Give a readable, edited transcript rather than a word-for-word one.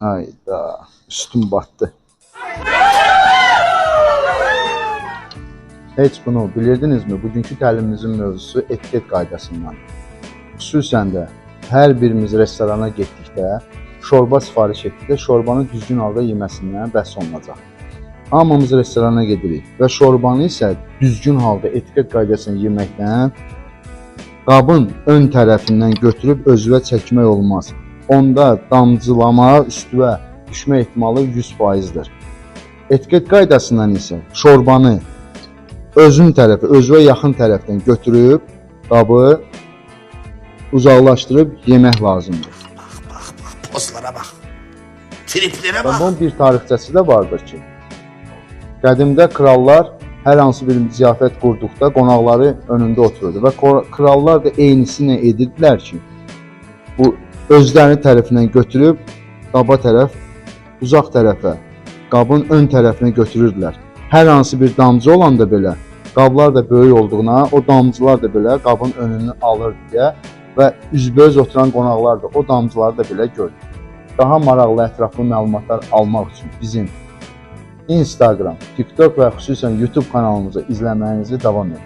Hayda, üstüm battı. Heç bunu bilirdinizmi? Bugünkü təlimimizin mövzusu etiket qaydasından. Xüsusən də hər birimiz restorana getdikdə, şorba sifariş etdikdə şorbanı düzgün halda yeməsindən bəhs olunacaq. Hamımız restorana gedirik və şorbanı isə düzgün halda etiket qaydasını yeməkdən qabın ön tərəfindən götürüb özünə çəkmək olmaz. Onda damcılama, üstüvə düşmə ehtimalı 100%'dir. Etiket qaydasından isə şorbanı özün tərəfi, özünə yaxın tərəfdən götürüb qabı uzaqlaşdırıb yemək lazımdır. Pozlara bak. Triplere Və bak. bunun bir tarixçəsi də vardır ki, qədimdə krallar hər hansı bir ziyafət qurduqda qonaqları önündə otururdu və krallar da eynisini edirdilər ki, bu özləri tərəfindən götürüb qaba tərəf, uzaq tərəfə, qabın ön tərəfinə götürürdülər. Hər hansı bir damcı olanda belə, qablar da böyük olduğuna, o damcılar da belə qabın önünü alır deyə və üzbəüz oturan qonaqlar da o damcıları da belə gördü. Daha maraqlı, ətraflı məlumatlar almaq üçün bizim Instagram, TikTok və xüsusən YouTube kanalımızı izləməyinizi davam edin.